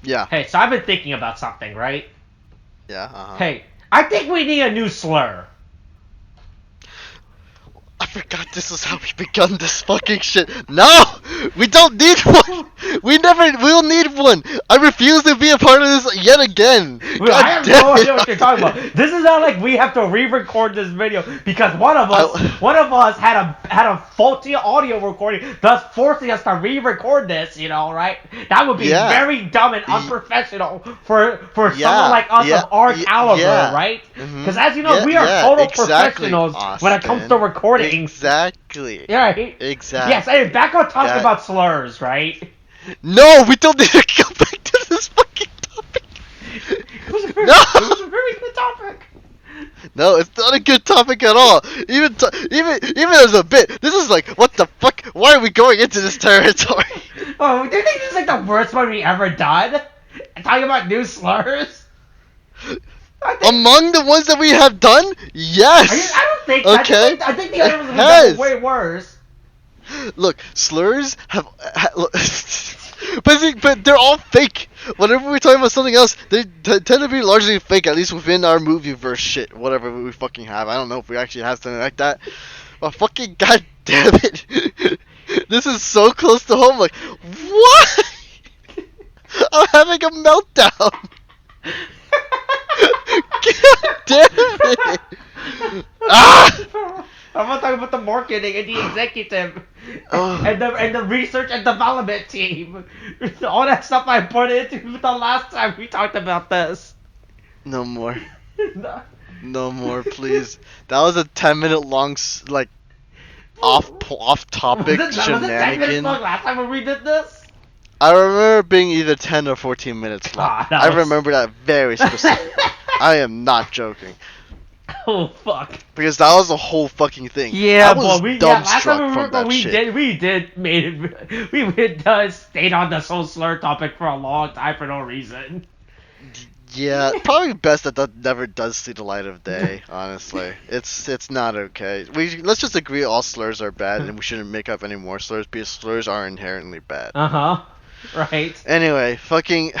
Yeah. Hey, so I've been thinking about something, right? Yeah. Hey, I think we need a new slur. I forgot this is how we begun this fucking shit. No! We don't need one! We'll need one! I refuse to be a part of this yet again! Well, I have no idea what you're talking about. This is not like we have to re-record this video because one of us had a faulty audio recording, thus forcing us to re-record this, right? That would be very dumb and unprofessional for someone like us of our caliber, right? Because as you know, we are total professionals when it comes to recording. Exactly. Yeah. Exactly. Yes, hey, back on talking about slurs, right? No, we don't need to go back to this fucking topic. It was a very good topic. No, it's not a good topic at all. Even as a bit, this is like, what the fuck? Why are we going into this territory? Oh, do you think this is like the worst one we ever done? Talking about new slurs? Among the ones that we have done, yes. I don't think. Okay. I think the other ones have been way worse. Look, slurs have but they're all fake. Whenever we're talking about something else, they tend to be largely fake, at least within our movieverse shit, whatever we fucking have. I don't know if we actually have something like that. But fucking goddamn it, this is so close to home. Like, what? I'm having a meltdown. God damn it! Ah! I'm not talking about the marketing and the executive and the research and development team. All that stuff I put into the last time we talked about this. No more. No more, please. That was a 10-minute long, like, off topic Was it 10 minutes long last time we did this? I remember being either 10 or 14 minutes long. I remember that very specifically. I am not joking. Oh fuck! Because that was the whole fucking thing. Yeah, but last time we stayed on this whole slur topic for a long time for no reason. Yeah, probably best that never does see the light of day. Honestly, it's not okay. Let's just agree all slurs are bad, and we shouldn't make up any more slurs because slurs are inherently bad. Right. Anyway, fucking.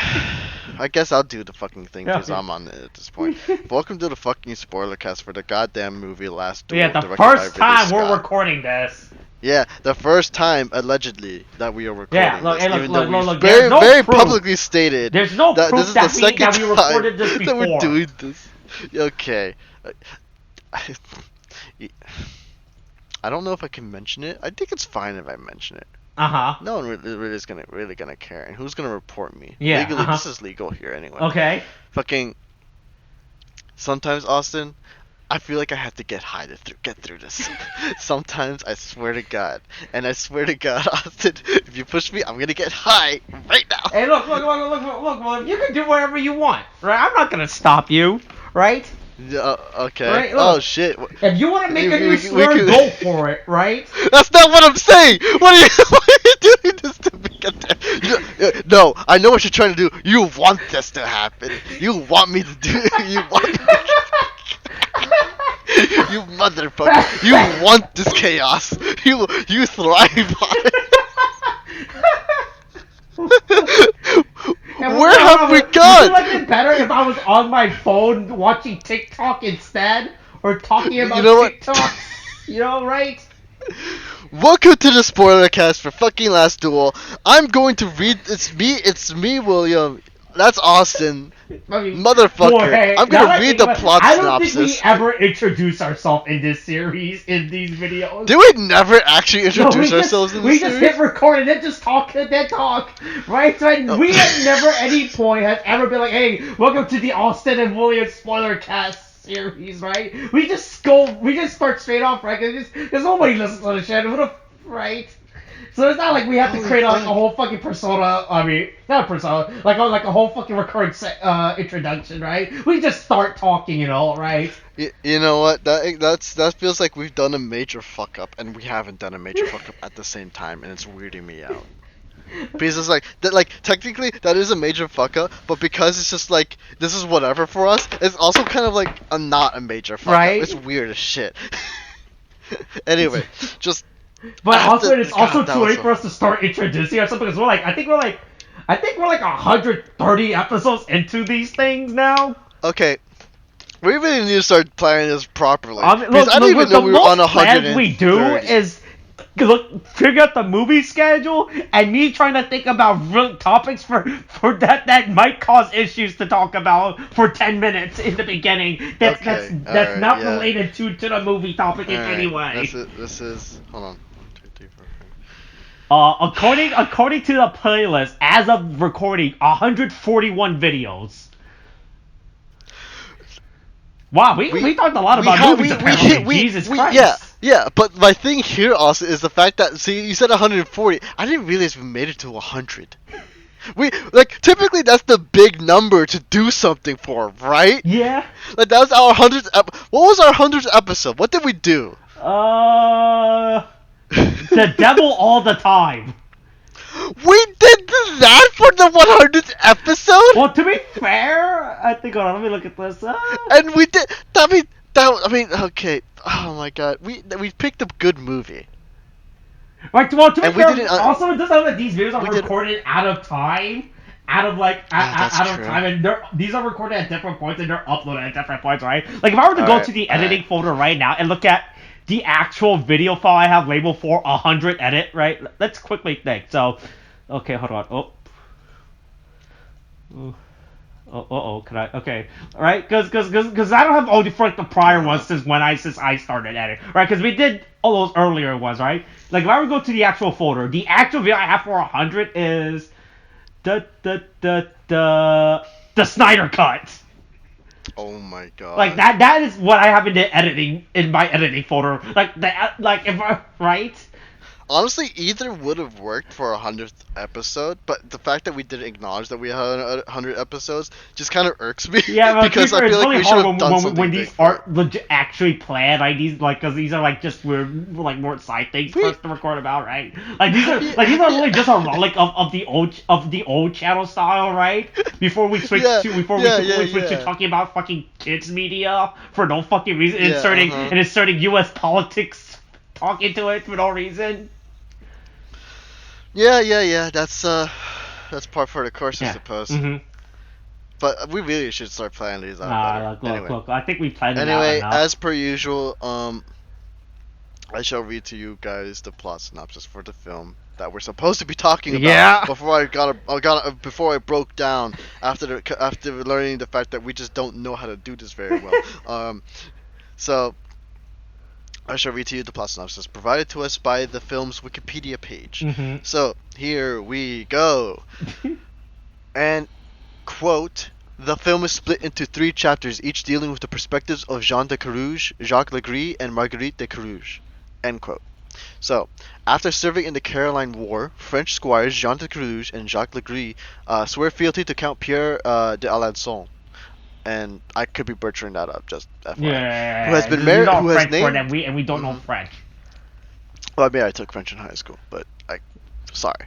I guess I'll do the fucking thing because I'm on it at this point. Welcome to the fucking spoiler cast for the goddamn movie Last Duel. Yeah, the first time we're recording this. Yeah, the first time allegedly that we are recording this. Even though we very publicly stated there's no that proof this is the second that we recorded this before. that we're doing this. Okay. I don't know if I can mention it. I think it's fine if I mention it. No one really is really gonna care, and who's gonna report me? Yeah. Legally, this is legal here anyway. Okay. Fucking. Sometimes, Austin, I feel like I have to get high to get through this. Sometimes I swear to God, and I swear to God, Austin, if you push me, I'm gonna get high right now. Hey, look! Well, you can do whatever you want, right? I'm not gonna stop you, right? Okay. Right, look, oh shit. If you want to make a new slur, go for it, right? That's not what I'm saying. Why are you doing this to me? No, I know what you're trying to do. You want this to happen. You want me to do it. You want me You motherfucker. You want this chaos. You thrive on it. Where have we gone? Would you like it better if I was on my phone watching TikTok instead? Or talking about TikTok? Right? Welcome to the spoiler cast for fucking Last Duel. I'm going to read. It's me, William. That's Austin. Motherfucker. Boy, hey, I'm gonna read the plot synopsis. I don't think we ever introduce ourselves in this series, in these videos. Did we never actually introduce ourselves in this series? We just hit record and then just talk and then talk. Right? So we at never any point have ever been like, hey, welcome to the Austin and William spoiler cast series, right? We just start straight off, right? Because nobody listens to the shit, right? So it's not like we have to create a whole fucking persona. I mean, not a persona, like a whole fucking recurring introduction, right? We just start talking, right? You know what? That feels like we've done a major fuck up, and we haven't done a major fuck up at the same time, and it's weirding me out. Because it's like that, like technically that is a major fuck up, but because it's just like this is whatever for us, it's also kind of like not a major fuck up. It's weird as shit. Anyway, just. But also, it's also too late for us to start introducing ourselves because I think we're like I think we're like 130 episodes into these things now. Okay, we really need to start planning this properly. I mean, Because I didn't even know the we were on most plans we do 130. is figure out the movie schedule, and me trying to think about real topics for that might cause issues to talk about for 10 minutes in the beginning. That's Okay, that's alright, not yeah. related to the movie topic in Alright, any way. This is. Hold on. 1, 2, 3, 4, 5. According to the playlist, as of recording, 141 videos. Wow, we talked a lot about movies apparently. Jesus Christ. Yeah, but my thing here also is the fact that, see, you said 140. I didn't realize we made it to 100. Typically that's the big number to do something for, right? Yeah. Like, that was our 100th what was our 100th episode? What did we do? The devil all the time. We did that for the 100th episode? Well, to be fair, I think, hold on, let me look at this. And we did, okay. Oh my god. We picked a good movie. Right, well, to be And we fair, didn't, also it does know that these videos are we did- recorded out of time. Out of that's out of true. time, and these are recorded at different points, and they're uploaded at different points, right? Like, if I were to go to the editing folder right now and look at the actual video file I have labeled for 100 edit, right? Let's quickly think. So, okay, hold on. Can I? Okay, right? Because I don't have all the prior ones since I started editing, right? Because we did all those earlier ones, right? Like, if I were to go to the actual folder, the actual video I have for 100 is the Snyder Cut. Oh my god. Like, that is what I have in my editing folder. Right? Honestly, either would have worked for a 100th episode, but the fact that we didn't acknowledge that we had 100 episodes just kind of irks me. Yeah, well, because I feel like we should have done something when big these for it. aren't legit actually planned, like because these are like just weird, like more side things for us to record about, right? Like these are really just a relic of the old channel style, right? Before we switch to talking about fucking kids media for no fucking reason, inserting U.S. politics talk into it for no reason. Yeah. That's part for the course, I suppose. Mm-hmm. But we really should start planning these out better. Look, I think we planned it out Anyway, enough. as per usual, I shall read to you guys the plot synopsis for the film that we're supposed to be talking about. Yeah. Before I broke down after learning the fact that we just don't know how to do this very well. So I shall read to you the plot synopsis provided to us by the film's Wikipedia page. Mm-hmm. So, here we go. And, quote, the film is split into 3 chapters, each dealing with the perspectives of Jean de Carouge, Jacques Legris, and Marguerite de Carouge. End quote. So, after serving in the Caroline War, French squires Jean de Carouge and Jacques Legris swear fealty to Count Pierre de Alençon. And I could be butchering that up, just FYI. Yeah. Who has been married? Who has named? And we don't know French. Well, I mean, I took French in high school, but sorry.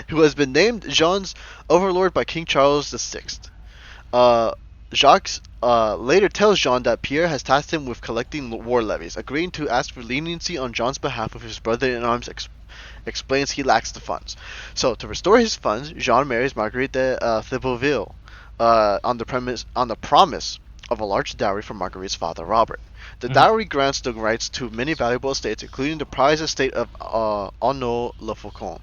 Who has been named Jean's overlord by King Charles VI. Jacques later tells Jean that Pierre has tasked him with collecting war levies, agreeing to ask for leniency on Jean's behalf if his brother-in-arms explains he lacks the funds. So, to restore his funds, Jean marries Marguerite de Thibauville. On the promise of a large dowry from Marguerite's father, Robert. The dowry grants the rights to many valuable estates, including the prize estate of Honneau-le-Faucon.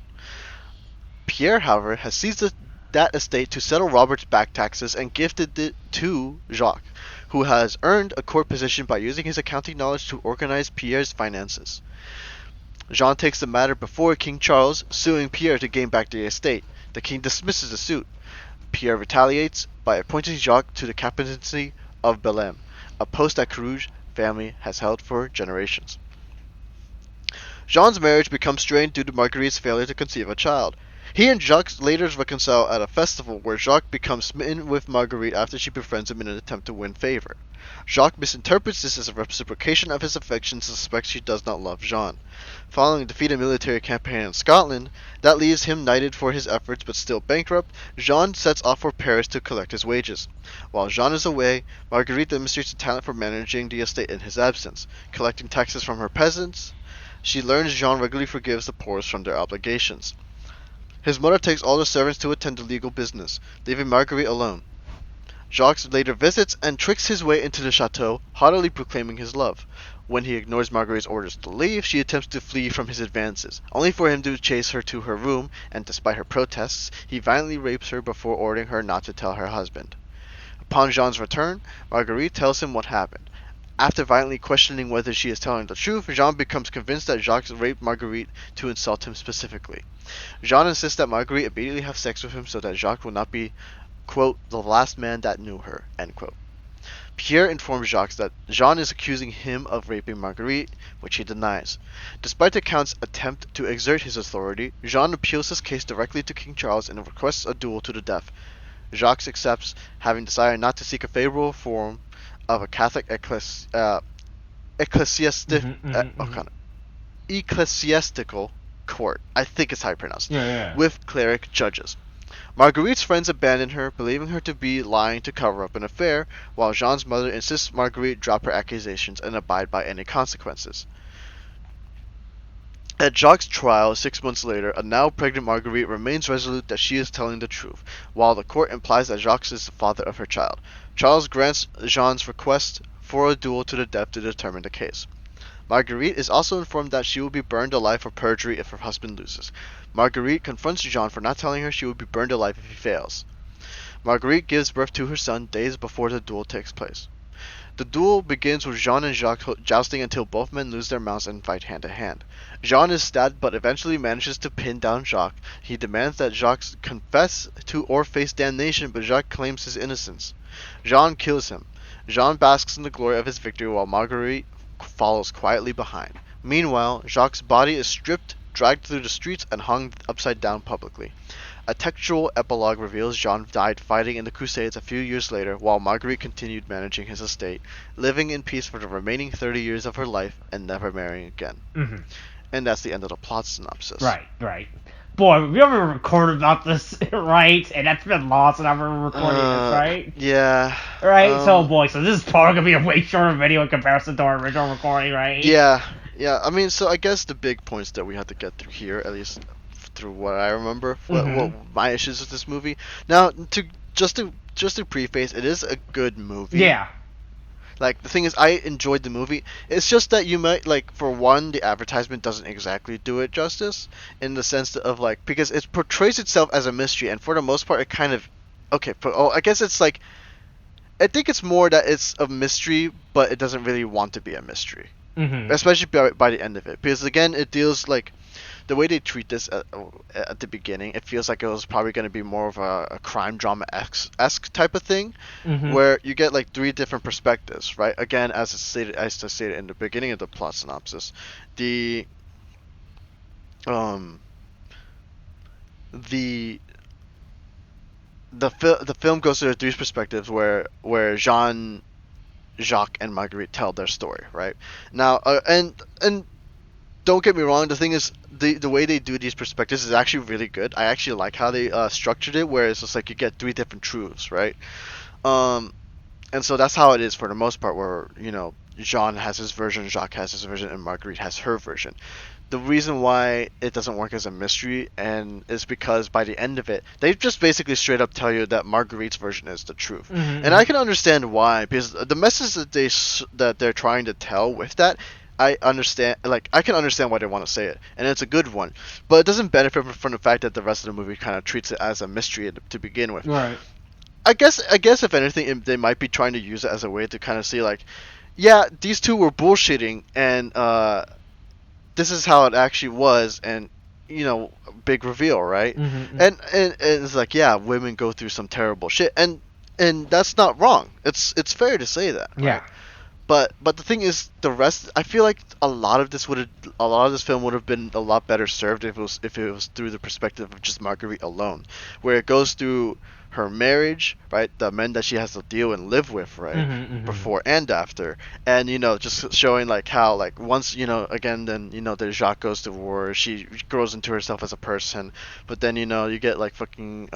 Pierre, however, has seized that estate to settle Robert's back taxes and gifted it to Jacques, who has earned a court position by using his accounting knowledge to organize Pierre's finances. Jean takes the matter before King Charles, suing Pierre to gain back the estate. The king dismisses the suit. Pierre retaliates by appointing Jacques to the captaincy of Belém, a post that Carouge family has held for generations. Jean's marriage becomes strained due to Marguerite's failure to conceive a child. He and Jacques later reconcile at a festival where Jacques becomes smitten with Marguerite after she befriends him in an attempt to win favor. Jacques misinterprets this as a reciprocation of his affections and suspects she does not love Jean. Following a defeated military campaign in Scotland, that leaves him knighted for his efforts but still bankrupt, Jean sets off for Paris to collect his wages. While Jean is away, Marguerite demonstrates a talent for managing the estate in his absence. Collecting taxes from her peasants, she learns Jean regularly forgives the poorest from their obligations. His mother takes all the servants to attend to legal business, leaving Marguerite alone. Jacques later visits and tricks his way into the chateau, haughtily proclaiming his love. When he ignores Marguerite's orders to leave, she attempts to flee from his advances, only for him to chase her to her room, and despite her protests, he violently rapes her before ordering her not to tell her husband. Upon Jean's return, Marguerite tells him what happened. After violently questioning whether she is telling the truth, Jean becomes convinced that Jacques raped Marguerite to insult him specifically. Jean insists that Marguerite immediately have sex with him so that Jacques will not be, quote, the last man that knew her, end quote. Pierre informs Jacques that Jean is accusing him of raping Marguerite, which he denies. Despite the Count's attempt to exert his authority, Jean appeals his case directly to King Charles and requests a duel to the death. Jacques accepts, having decided not to seek a favorable form of a Catholic ecclesiastical court. I think it's how you pronounce it. Yeah. With cleric judges. Marguerite's friends abandon her, believing her to be lying to cover up an affair, while Jean's mother insists Marguerite drop her accusations and abide by any consequences. At Jacques' trial 6 months later, a now pregnant Marguerite remains resolute that she is telling the truth, while the court implies that Jacques is the father of her child. Charles grants Jean's request for a duel to the death to determine the case. Marguerite is also informed that she will be burned alive for perjury if her husband loses. Marguerite confronts Jean for not telling her she will be burned alive if he fails. Marguerite gives birth to her son days before the duel takes place. The duel begins with Jean and Jacques jousting until both men lose their mounts and fight hand to hand. Jean is stabbed but eventually manages to pin down Jacques. He demands that Jacques confess to or face damnation, but Jacques claims his innocence. Jean kills him. Jean basks in the glory of his victory while Marguerite follows quietly behind. Meanwhile, Jacques' body is stripped, dragged through the streets, and hung upside down publicly. A textual epilogue reveals Jean died fighting in the Crusades a few years later, while Marguerite continued managing his estate, living in peace for the remaining 30 years of her life and never marrying again. Mm-hmm. And that's the end of the plot synopsis. Right. Boy, we ever recorded about this, right? And that's been lost and I've ever recorded this, right? Yeah. Right? So this is probably going to be a way shorter video in comparison to our original recording, right? Yeah. I mean, so I guess the big points that we had to get through here, at least through what I remember, what my issues with this movie. Now, just to preface, it is a good movie. Yeah. Like, the thing is, I enjoyed the movie. It's just that you might, like, for one, the advertisement doesn't exactly do it justice, in the sense of, like, because it portrays itself as a mystery, and for the most part, it kind of, I guess it's, like, I think it's more that it's a mystery, but it doesn't really want to be a mystery. Mm-hmm. Especially by the end of it. Because, again, it deals, like, the way they treat this at the beginning, it feels like it was probably going to be more of a crime drama-esque type of thing, mm-hmm. where you get like 3 different perspectives, right? Again, as I stated in the beginning of the plot synopsis, the film goes through 3 perspectives where Jean, Jacques, and Marguerite tell their story, right? Now, and don't get me wrong, the thing is, the way they do these perspectives is actually really good. I actually like how they structured it, where it's just like you get 3 different truths, right? And so that's how it is for the most part, where, you know, Jean has his version, Jacques has his version, and Marguerite has her version. The reason why it doesn't work as a mystery is because by the end of it, they just basically straight up tell you that Marguerite's version is the truth. Mm-hmm. And I can understand why, because the message that they're trying to tell with that, I can understand why they want to say it, and it's a good one, but it doesn't benefit from the fact that the rest of the movie kind of treats it as a mystery to begin with. Right. I guess if anything, they might be trying to use it as a way to kind of see, like, yeah, these 2 were bullshitting, and this is how it actually was, and, you know, big reveal, right? Mm-hmm. And it's like, yeah, women go through some terrible shit, and that's not wrong. It's fair to say that. Right? Yeah. But the thing is, the rest, I feel like a lot of this film would have been a lot better served if it was through the perspective of just Marguerite alone, where it goes through her marriage, right, the men that she has to deal and live with, right, mm-hmm. before and after, and, you know, just showing like how, like, once, you know, again, then, you know, the Jacques goes to war, she grows into herself as a person, but then, you know, you get like fucking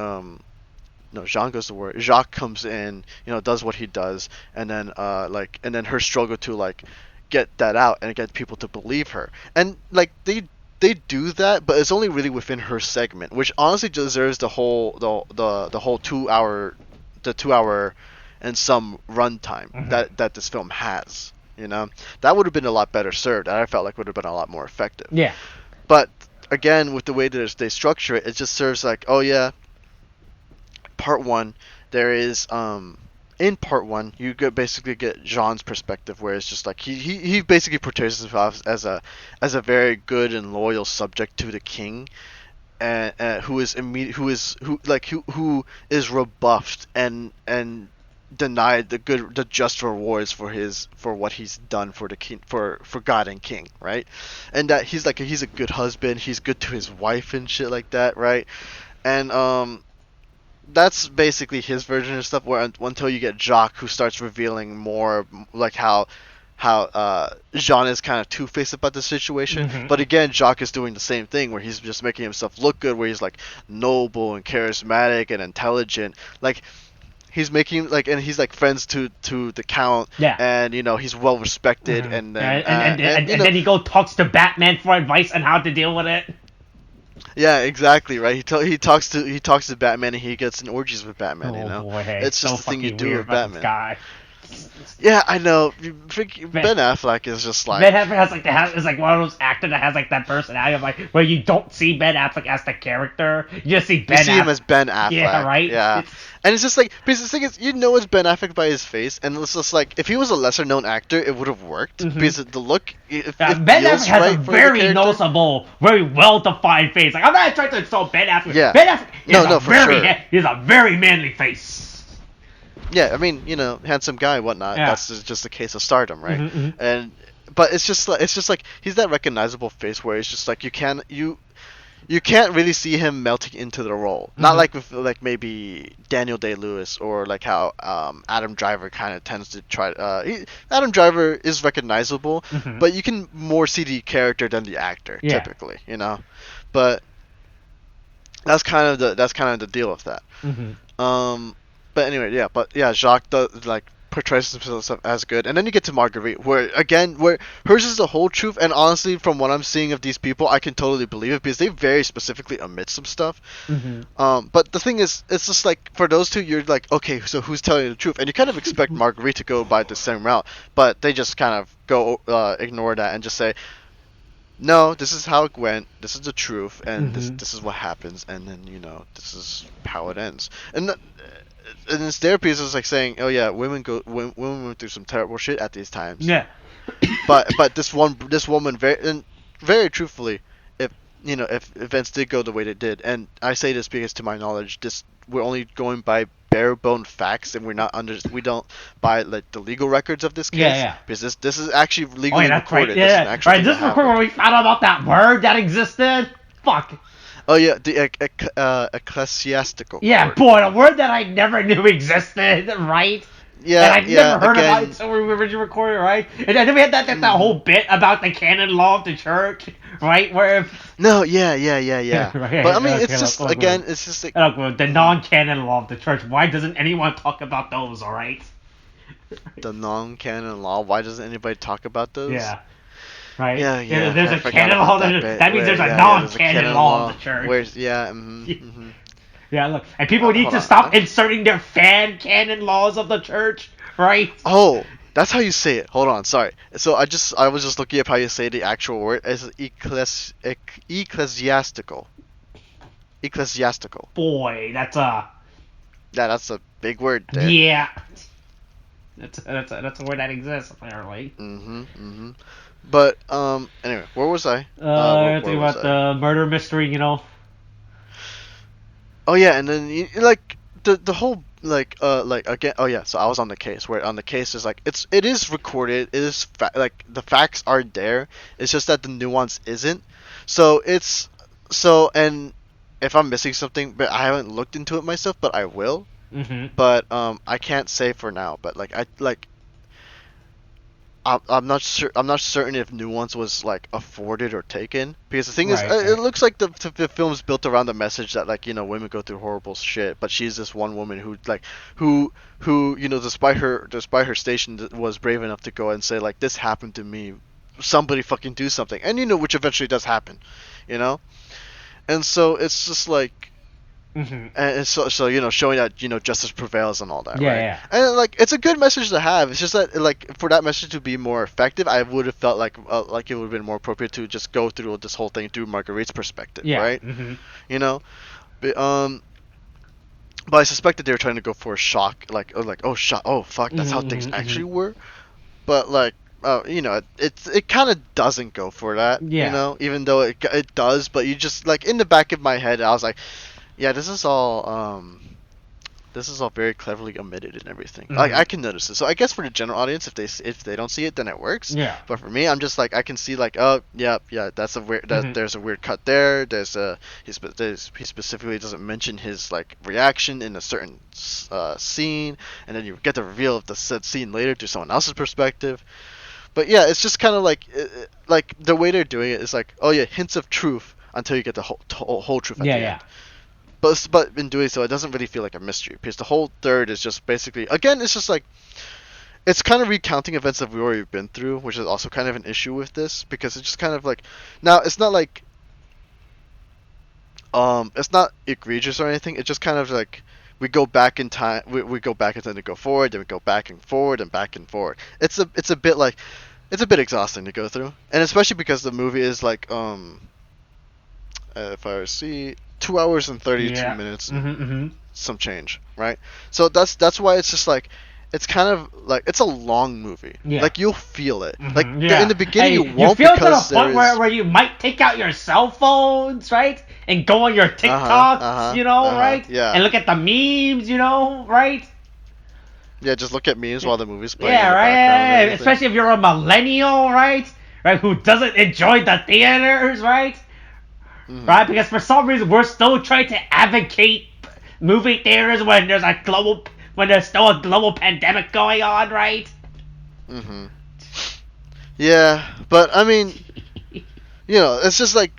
no, Jean goes to war. Jacques comes in, you know, does what he does, and then and then her struggle to, like, get that out and get people to believe her. And, like, they they do that, but it's only really within her segment, which honestly deserves the whole the whole 2 hour, the 2 hour and some runtime that this film has. You know, that would have been a lot better served, and I felt like would have been a lot more effective. Yeah. But again, with the way that they structure it, it just serves like, oh yeah, part one, there is in part one you basically get Jean's perspective, where it's just like he basically portrays himself as a very good and loyal subject to the king, and who is rebuffed and denied the just rewards for what he's done for the king, for God and king, right? And that he's a good husband, he's good to his wife and shit like that, right? And that's basically his version of stuff. Where until you get Jacques, who starts revealing more like how Jean is kind of two-faced about the situation. But again, Jacques is doing the same thing, where he's just making himself look good, where he's like noble and charismatic and intelligent, like he's making like, and he's like friends to the count. Yeah. And you know, he's well respected. And then and then he talks to Batman for advice on how to deal with it. Yeah, exactly, right. He talks to Batman, and he gets in orgies with Batman. You know, boy, hey, it's just the thing you do with Batman. Guy. Yeah, I know. Ben Affleck is just like, Ben Affleck is like one of those actors that has like that personality of like where you don't see Ben Affleck as the character, you just see him as Ben Affleck. Yeah, right. Yeah, and it's just like, because the thing is, you know it's Ben Affleck by his face, and it's just like, if he was a lesser known actor, it would have worked, because the look. Ben Affleck has a very noticeable, very well defined face. Like, I'm not trying to insult Ben Affleck. Yeah. Ben Affleck he has a very manly face. Yeah, I mean, you know, handsome guy, whatnot. Yeah. That's just a case of stardom, right? But it's just like he's that recognizable face where it's just like you can't really see him melting into the role. Not like with like maybe Daniel Day-Lewis, or like how Adam Driver kind of tends to try. Adam Driver is recognizable, but you can more see the character than the actor typically, you know. But that's kind of the deal with that. But anyway, Jacques does, like, portrays himself as good, and then you get to Marguerite, where hers is the whole truth, and honestly, from what I'm seeing of these people, I can totally believe it, because they very specifically omit some stuff. But the thing is, it's just like, for those two, you're like, okay, so who's telling you the truth? And you kind of expect Marguerite to go by the same route, but they just kind of ignore that and just say, no, this is how it went, this is the truth, and this is what happens, and then, you know, this is how it ends. And it's therapy is just like saying, oh yeah, women went through some terrible shit at these times. Yeah. But this woman very truthfully, if events did go the way they did, and I say this because to my knowledge, we're only going by bare bone facts, and we don't buy like the legal records of this case. Yeah. Because this is actually legally recorded. Right. This is where we found out about that word that existed. Fuck. Oh yeah, the ecclesiastical. Yeah, word. Boy, a word that I never knew existed, right? Yeah, and I've never heard about it until we originally recorded, right? And then we had that whole bit about the canon law of the church, right? Where yeah. But I mean, it's just like the non-canon law of the church. Why doesn't anyone talk about those? All right. The non-canon law. Why doesn't anybody talk about those? Yeah. Right? Yeah. There's a canon law. That means there's a non-canon law of the church. Yeah, look. And people need to stop inserting their fan canon laws of the church, right? Oh, that's how you say it. Hold on, sorry. So I was just looking up how you say the actual word. It's ecclesiastical. Ecclesiastical. Boy, that's a big word there. Yeah. That's a word that exists, apparently. But anyway, where was I? Talking about the murder mystery, you know. Oh yeah, and then like the whole like again. Oh yeah, so I was on the case. Where on the case is like it is recorded. It is like the facts are there. It's just that the nuance isn't. And if I'm missing something, but I haven't looked into it myself, but I will. But I can't say for now. But I'm not sure. I'm not certain if nuance was like afforded or taken, because the thing is, it looks like the film's built around the message that like, you know, women go through horrible shit, but she's this one woman who you know, despite her station, was brave enough to go and say like, this happened to me somebody fucking do something, and which eventually does happen, you know. And so it's just like, and so showing that justice prevails and all that, Yeah, right? yeah. And like it's a good message to have. It's just that like for that message to be more effective, I would have felt like it would have been more appropriate to just go through this whole thing through Marguerite's perspective, Yeah. right? Mm-hmm. You know, but I suspected they were trying to go for a shock, like oh shock, oh fuck, that's how things actually were. But like, it kind of doesn't go for that, Yeah. even though it does. But you just like in the back of my head, I was like, yeah, this is all very cleverly omitted and everything. Like I can notice it. So I guess for the general audience, if they don't see it, then it works. Yeah. But for me, I'm just like I can see like, oh yeah, that's a weird. There's a weird cut there. He specifically doesn't mention his like reaction in a certain scene, and then you get the reveal of the said scene later through someone else's perspective. But yeah, it's just kind of like the way they're doing it is like, oh yeah, hints of truth until you get the whole truth at the end. But in doing so, it doesn't really feel like a mystery because the whole third is just basically, again, it's just like, it's kind of recounting events that we've already been through, which is also kind of an issue with this because it's just kind of like, now it's not like, it's not egregious or anything. It's just kind of like we go back in time, we go back in time to go forward, then we go back and forward and back and forward. It's a bit like, it's a bit exhausting to go through, and especially because the movie is like if I see 2 hours and 32 minutes, some change, right? So that's why it's just like, it's kind of like, it's a long movie. Yeah. Like you'll feel it. Like in the beginning you won't, you feel because to the point where you might take out your cell phones, right, and go on your TikToks, right? Yeah. And look at the memes, right? Yeah, just look at memes while the movie's playing. Yeah, in the right. background and Especially if you're a millennial, right? Right, who doesn't enjoy the theaters, right? Right, because for some reason we're still trying to advocate movie theaters when there's still a global pandemic going on, right? Yeah, but I mean, it's just like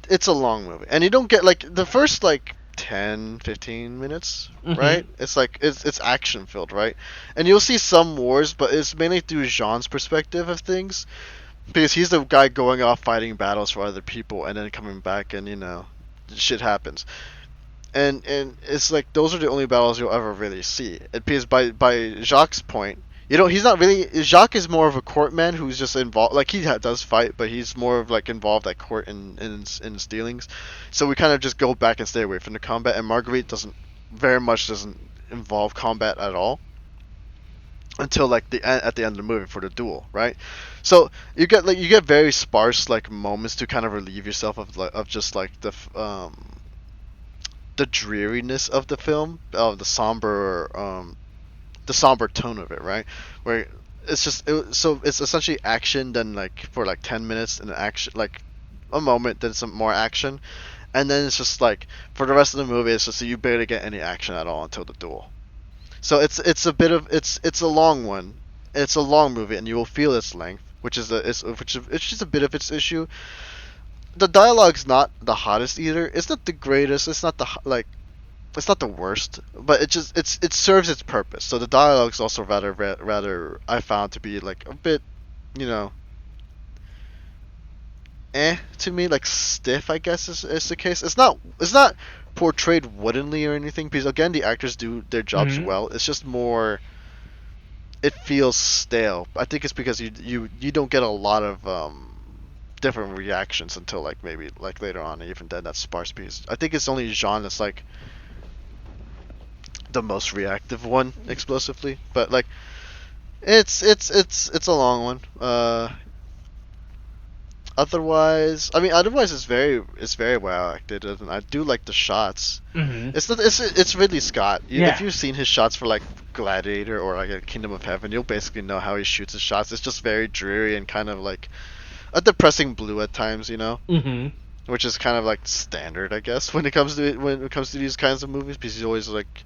it's a long movie, and you don't get like the first like 10-15 minutes, right? It's like it's action filled, right? And you'll see some wars, but it's mainly through Jean's perspective of things. Because he's the guy going off fighting battles for other people and then coming back and, shit happens. And it's like those are the only battles you'll ever really see. Because by Jacques' point, he's not really... Jacques is more of a court man who's just involved... Like, he does fight, but he's more of, like, involved at court in his dealings. So we kind of just go back and stay away from the combat. And Marguerite doesn't involve combat at all. Until like at the end of the movie for the duel, right? So you get very sparse like moments to kind of relieve yourself of just like the dreariness of the film, of the somber tone of it, right? Where it's just so it's essentially action, then like for like 10 minutes and action, like a moment, then some more action, and then it's just like for the rest of the movie it's just you barely get any action at all until the duel. So it's a long one. It's a long movie, and you will feel its length, which is just a bit of its issue. The dialogue's not the hottest either. It's not the greatest. It's not it's not the worst, but it serves its purpose. So the dialogue's also rather I found to be like a bit, to me, like stiff, I guess is the case. It's not portrayed woodenly or anything, because again the actors do their jobs well. It's just more, it feels stale. I think it's because you don't get a lot of different reactions until like maybe like later on, and even then that's sparse, because I think it's only Jean that's like the most reactive one explosively. But like it's a long one. Otherwise it's very well acted, and I do like the shots. It's Ridley Scott. If you've seen his shots for like Gladiator or like a Kingdom of Heaven, you'll basically know how he shoots his shots. It's just very dreary and kind of like a depressing blue at times, which is kind of like standard, I guess, when it comes to these kinds of movies, because he's always like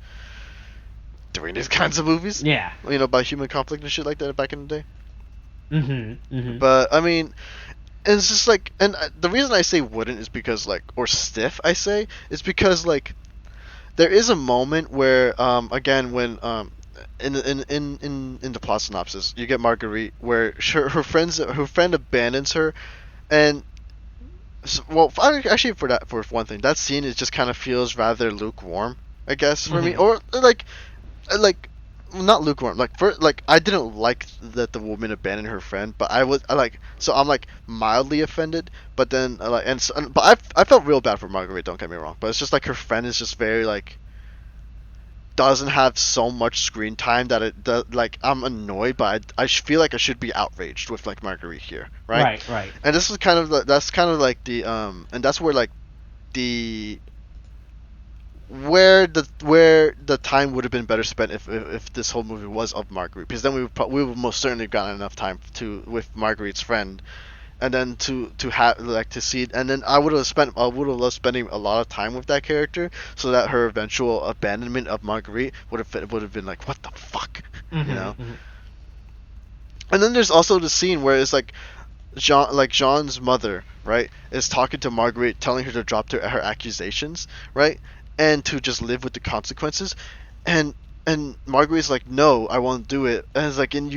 doing these kinds of movies. Yeah. About human conflict and shit like that back in the day. But I mean, it's just like, and the reason I say wooden is because like, or stiff is because like there is a moment where again when in the plot synopsis, you get Marguerite where her friend abandons her, and well, actually for one thing, that scene is just kind of feels rather lukewarm, I guess for me, or like not lukewarm. Like I didn't like that the woman abandoned her friend, but I'm like mildly offended. But then but I felt real bad for Marguerite. Don't get me wrong, but it's just like her friend is just very like doesn't have so much screen time that like I'm annoyed, but I feel like I should be outraged with like Marguerite here, right? Right. And this is kind of that's kind of like the and that's where like the where the time would have been better spent if this whole movie was of Marguerite, because then we would most certainly have gotten enough time to with Marguerite's friend, and then to have like to see, and then I would have loved spending a lot of time with that character, so that her eventual abandonment of Marguerite would have been like, what the fuck, you know. And then there's also the scene where it's like Jean's mother, right, is talking to Marguerite, telling her to drop her accusations, right, and to just live with the consequences, and Marguerite's like, no, I won't do it, and it's like, and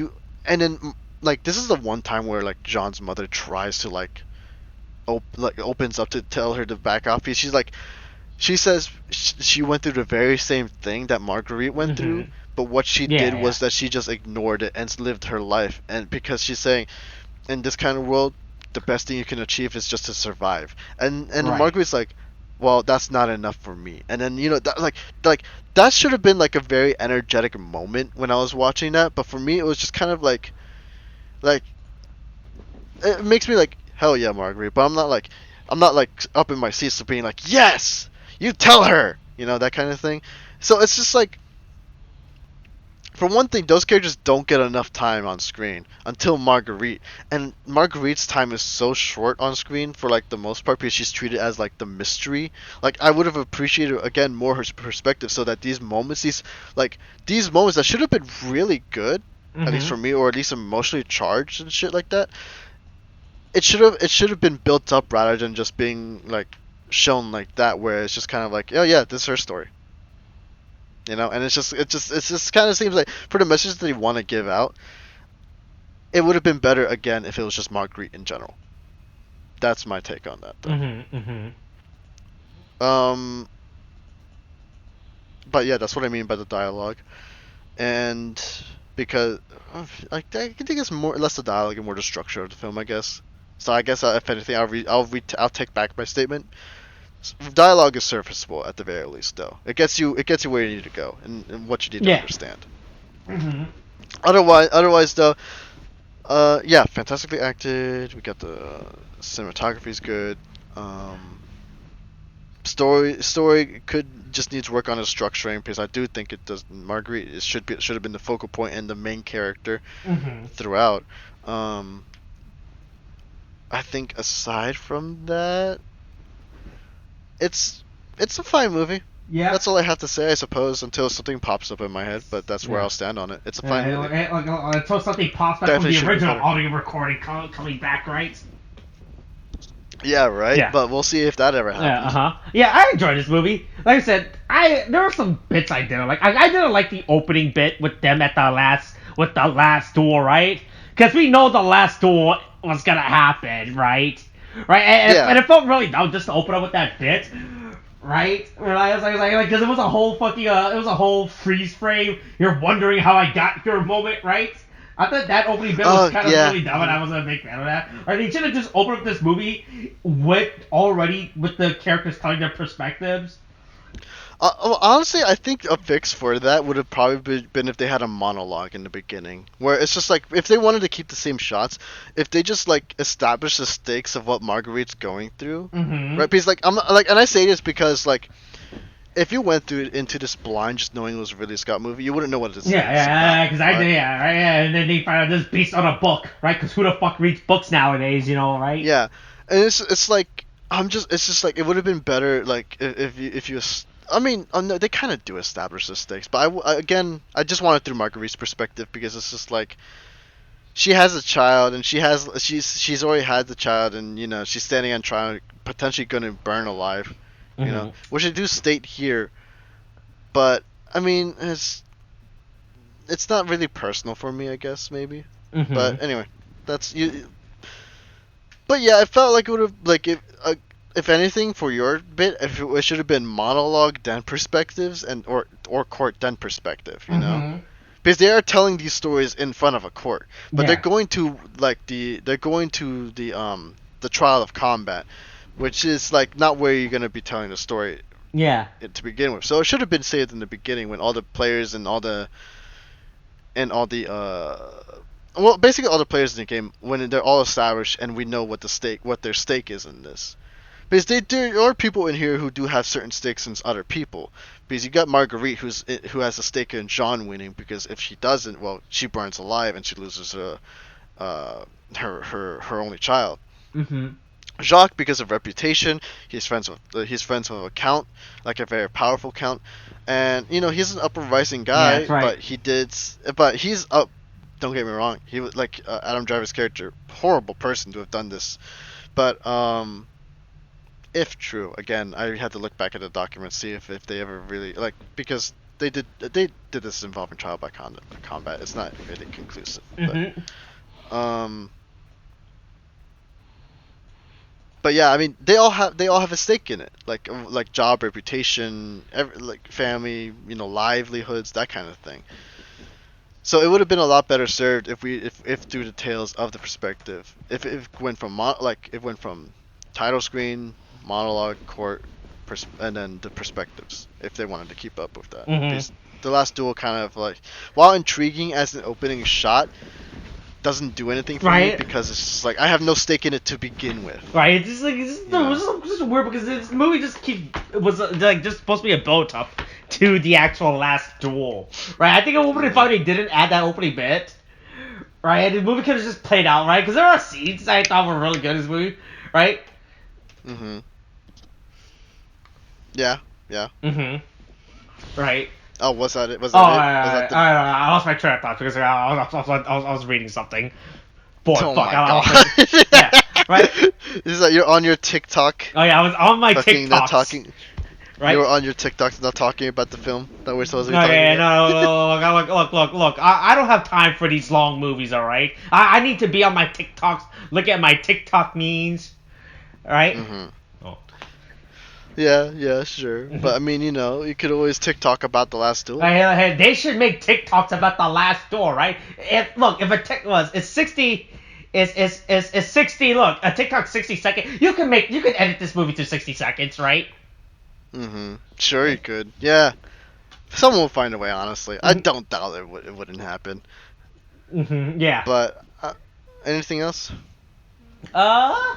then like this is the one time where like Jean's mother tries to like opens up to tell her to back off. She's like, she says she went through the very same thing that Marguerite went through, but what she did was that she just ignored it and lived her life, and because she's saying in this kind of world the best thing you can achieve is just to survive, and Marguerite's like, well, that's not enough for me. And then that that should have been like a very energetic moment when I was watching that, but for me it was just kind of like it makes me like, hell yeah, Marguerite, but I'm not like up in my seats of being like, yes, you tell her, that kind of thing. So it's just like, for one thing, those characters don't get enough time on screen until Marguerite, and Marguerite's time is so short on screen for like the most part, because she's treated as like the mystery. Like I would have appreciated again more her perspective, so that these moments that should have been really good, at least for me, or at least emotionally charged and shit like that, it should have been built up rather than just being like shown like that, where it's just kind of like, oh yeah, this is her story. And it just kind of seems like, for the message that they want to give out, it would have been better again if it was just Marguerite in general. That's my take on that, though. But yeah, that's what I mean by the dialogue, and because I think it's less the dialogue and more the structure of the film, I guess. So I guess if anything, I'll take back my statement. Dialogue is serviceable at the very least, though. It gets you where you need to go and what you need to understand. Otherwise, though, yeah, fantastically acted. We got the cinematography's good. Story could just needs work on its structuring, because I do think it does. Marguerite should have been the focal point and the main character throughout. I think aside from that, it's a fine movie. Yeah. That's all I have to say, I suppose, until something pops up in my head, but that's where I'll stand on it. It's a fine movie. Until something pops up from the original audio recording coming back, right? Yeah, right? Yeah. But we'll see if that ever happens. Yeah, I enjoyed this movie. Like I said, there were some bits I didn't like. I didn't like the opening bit with them at the last duel, right? Because we know the last duel was gonna happen, right? Right, and it felt really dumb just to open up with that bit, right? Where I was like, because it was a whole fucking, it was a whole freeze frame. You're wondering how I got here moment, right? I thought that opening bit was kind of really dumb, and I wasn't a big fan of that. Right, they should have just opened up this movie with the characters telling their perspectives. Honestly, I think a fix for that would have probably been if they had a monologue in the beginning, where it's just like, if they wanted to keep the same shots, if they just like establish the stakes of what Marguerite's going through, right? Because like and I say this because like, if you went into this blind just knowing it was a Ridley Scott movie, you wouldn't know what it is. Because and then they find out this based on a book, right? Because who the fuck reads books nowadays, right? Yeah, and it's like it's just like, it would have been better like if you. I mean, they kind of do establish the stakes, but I just want it through Marguerite's perspective, because it's just like, she has a child, and she's already had the child, and she's standing on trial, potentially going to burn alive, which they do state here, but I mean, it's not really personal for me, I guess maybe. Mm-hmm. But anyway, that's you. But yeah, I felt like it would have like if anything for your bit, if it should have been monologue then perspectives and or court then perspective, you know, Mm-hmm. because they are telling these stories in front of a court, but Yeah. they're going to the trial of combat, which is like not where you're gonna be telling the story Yeah. to begin with. So it should have been saved in the beginning when all the players and all the well, basically all the players in the game, when they're all established and we know what their stake is in this. Because there are people in here who do have certain stakes in other people. Because you got Marguerite who has a stake in Jean winning, because if she doesn't, well, she burns alive and she loses her only child. Mm-hmm. Jacques, because of reputation, he's friends with a count, like a very powerful count, and you know he's an upper-rising guy. Yeah, that's right. But he's up. Don't get me wrong. He was like Adam Driver's character, horrible person to have done this. But if true, again, I had to look back at the documents, see if they ever really like, because they did this involving trial by combat. It's not really conclusive. Mm-hmm. But yeah, I mean, they all have a stake in it, like job, reputation, like family, you know, livelihoods, that kind of thing. So it would have been a lot better served if through the tales of the perspective, if it went from title screen, monologue, court, and then the perspectives, if they wanted to keep up with that. Mm-hmm. Because the Last Duel kind of like, while intriguing as an opening shot, doesn't do anything for me, because it's just like I have no stake in it to begin with. Right, it's just like it was just weird because this movie just was like just supposed to be a build up to the actual Last Duel, right? I think it would have fun if they didn't add that opening bit, right? And the movie could have just played out, right? Because there are scenes I thought were really good in this movie, right? Mhm. Yeah. Mhm. Right. Oh, was that it? Was Oh, that it? I lost my train of thought because I was reading something. Boy, Oh fuck! my God. Yeah, right. This is like you're on your TikTok. Oh yeah, I was on my fucking not TikToks. talking. Right. You were on your TikToks not talking about the film that we're supposed to be No, talking yeah, about. no, look. I don't have time for these long movies, all right? I need to be on my TikToks, look at my TikTok memes, all right? Mm-hmm. Oh. Yeah, sure. But I mean, you know, you could always TikTok about the Last Duel. Hey, they should make TikToks about the Last Duel, right? Look, if a it's 60, it's 60. Look, a TikTok 60 seconds. You can edit this movie to 60 seconds, right? Mm-hmm. Sure, you could. Yeah. Someone will find a way, honestly. I don't doubt it wouldn't happen. Mm-hmm. Yeah. But anything else? I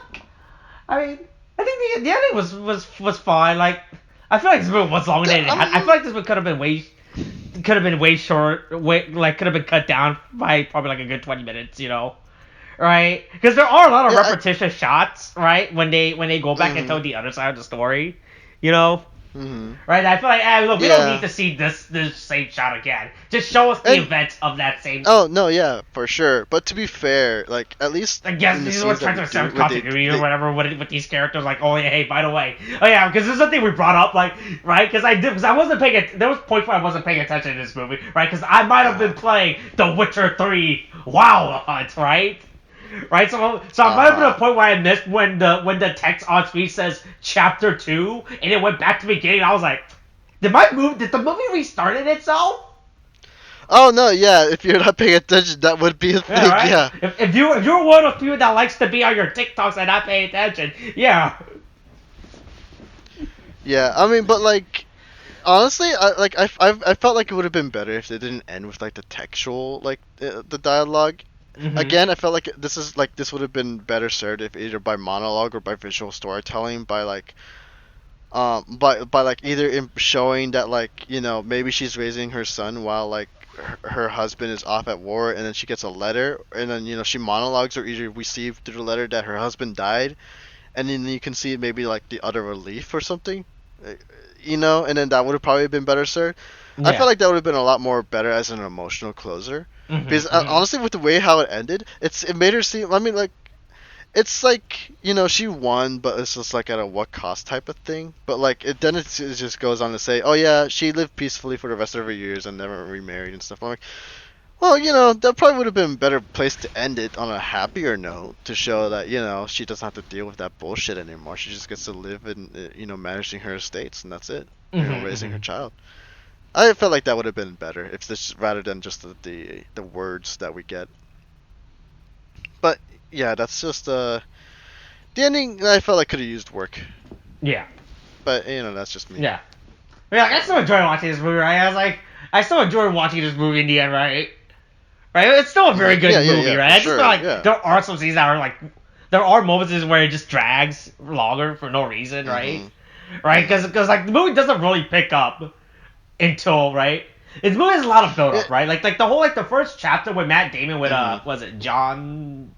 mean, I think the ending was fine. Like, I feel like this movie was longer than it had. I feel like this one could have been way short. Could have been cut down by probably like a good 20 minutes. You know, right? Because there are a lot of repetitious shots, right? When they go back and tell the other side of the story, you know. Mm-hmm. Right, I feel like, look, we don't need to see this same shot again. Just show us the events of that same. Oh no, yeah, for sure. But to be fair, like at least I guess this is what's trying to establish continuity or whatever with these characters. Like, oh yeah, hey, by the way, oh yeah, because this is something we brought up, like, right? Because I wasn't paying it. There was points where I wasn't paying attention to this movie, right? Because I might have been playing The Witcher 3 WoW Hunt, right? Right, so I might have been a point where I missed when the text on screen says Chapter 2, and it went back to the beginning. I was like, did the movie restart it itself? Oh no, yeah. If you're not paying attention, that would be a thing. Right? Yeah. If you're one of you that likes to be on your TikToks and not pay attention, yeah. Yeah, I mean, but like, honestly, I felt like it would have been better if they didn't end with like the textual, like the dialogue. Mm-hmm. Again, I felt like this would have been better served if either by monologue or by visual storytelling, by like like either in showing that, like, you know, maybe she's raising her son while like her husband is off at war, and then she gets a letter, and then, you know, she monologues or either receive through the letter that her husband died, and then you can see maybe like the utter relief or something, you know, and then that would have probably been better served. Yeah. I felt like that would have been a lot more better as an emotional closer. Mm-hmm, because honestly, with the way how it ended, it made her seem. I mean, like, it's like, you know, she won, but it's just like at a what cost type of thing. But like it just goes on to say, oh yeah, she lived peacefully for the rest of her years and never remarried and stuff. I'm like, Well, that probably would have been a better place to end it on a happier note to show that, she doesn't have to deal with that bullshit anymore. She just gets to live and, managing her estates, and that's it. Raising her child. I felt like that would have been better if this, rather than just the words that we get. But yeah, that's just the ending. I felt like could have used work. Yeah. But that's just me. Yeah. I still enjoy watching this movie, right? I still enjoy watching this movie in the end, right? Right? It's still a very good movie, right? I just feel like there are some scenes that are there are moments where it just drags longer for no reason, right? Right? Because the movie doesn't really pick up until, right? This movie has a lot of build up, right? Like the whole the first chapter with Matt Damon with was it John?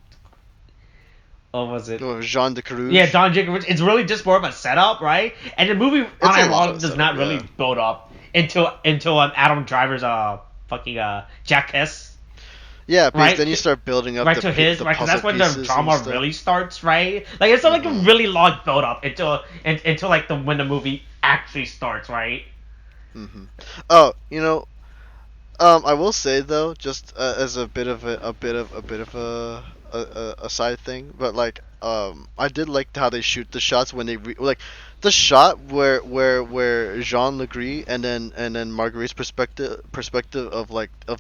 What was it? Jean de CHRUCH. Yeah, John de CHRUCH. It's really just more of a setup, right? And the movie does not really build up until Adam Driver's jackass. Yeah, because then you start building up to his, right? Because that's when the drama really starts, right? Like it's not a really long build up until when the movie actually starts, right? Oh, I will say though, just as a bit of a side thing, but I did like how they shoot the shots when they the shot where Jean Legree and then Marguerite's perspective of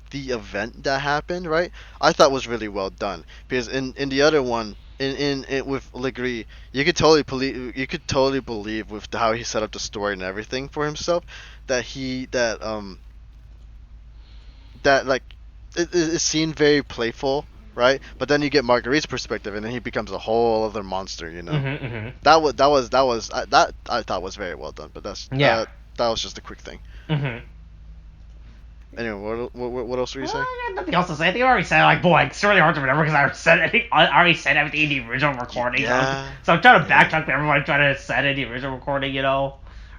the event that happened, right? I thought was really well done, because in the other one, in with Legree, you could totally believe with how he set up the story and everything for himself, that it seemed very playful, right? But then you get Marguerite's perspective, and then he becomes a whole other monster, That I thought was very well done. But that was just a quick thing. Anyway, what else were you saying? I got nothing else to say. I think I already said it's really hard to remember because I already said everything in the original recording. Yeah. So I'm trying to backtrack everyone trying to say in the original recording,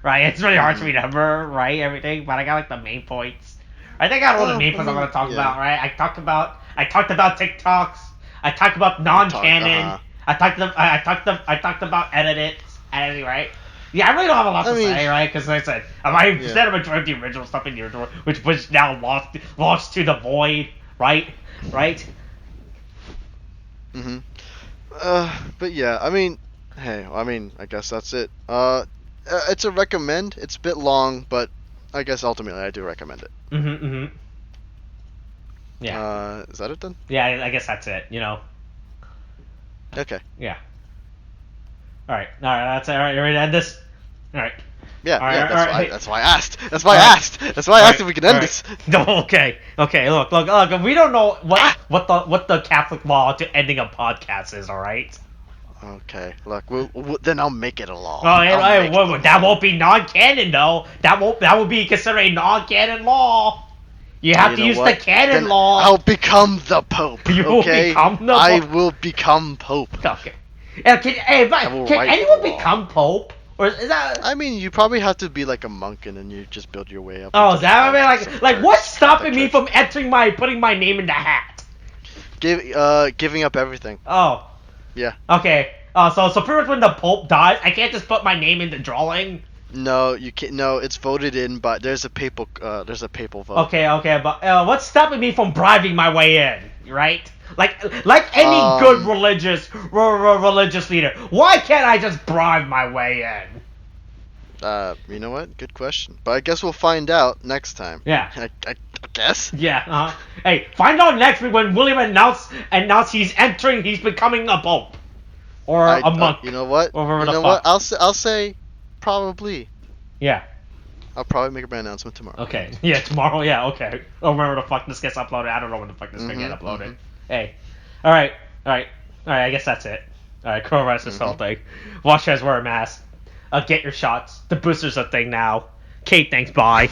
right? It's really hard to remember, right? Everything, but I got the main points. I think I got all the main points I'm gonna talk about, right? I talked about TikToks. I talked about non-canon. I talked about editing, right? Yeah, I really don't have a lot to say, right? Because like I said, instead of enjoying the original stuff in the original, which was now lost to the void, right? Right? But yeah, I guess that's it. It's a recommend. It's a bit long, but I guess ultimately I do recommend it. Yeah. Is that it then? Yeah, I guess that's it. Okay. Yeah. All right. That's it. All right, you ready to end this? All right. Yeah. That's why I asked. That's why I asked. That's why I asked if we could end this. No. Okay. Look. We don't know what the Catholic law to ending a podcast is. All right. Okay. Look. Then I'll make it a law. That won't be non-canon though. That would be considered a non-canon law. You have to use the canon law. I'll become the Pope. You will become the Pope. I will become Pope. Okay. Can anyone become Pope? Or is that? I mean, you probably have to be like a monk, and then you just build your way up. Oh, is that what I mean? What's stopping me from putting my name in the hat? Giving up everything. Oh. Yeah. Okay. So pretty much when the Pope dies, I can't just put my name in the drawing. No, you can't. No, it's voted in, but there's a papal vote. Okay, but what's stopping me from bribing my way in, right? Like any good religious leader, why can't I just bribe my way in? You know what? Good question. But I guess we'll find out next time. Yeah. I guess. Yeah. Hey, find out next week when William announce he's becoming a pope or a monk. You know what? I'll say. Probably. Yeah. I'll probably make my announcement tomorrow. Okay. Yeah, tomorrow. Yeah. Okay. Oh, remember the fuck this gets uploaded. I don't know when the fuck this gonna get uploaded. Hey. All right. I guess that's it. All right. Coronavirus this whole thing. Wash your hands, wear a mask. Get your shots. The booster's a thing now. Kate, thanks. Bye.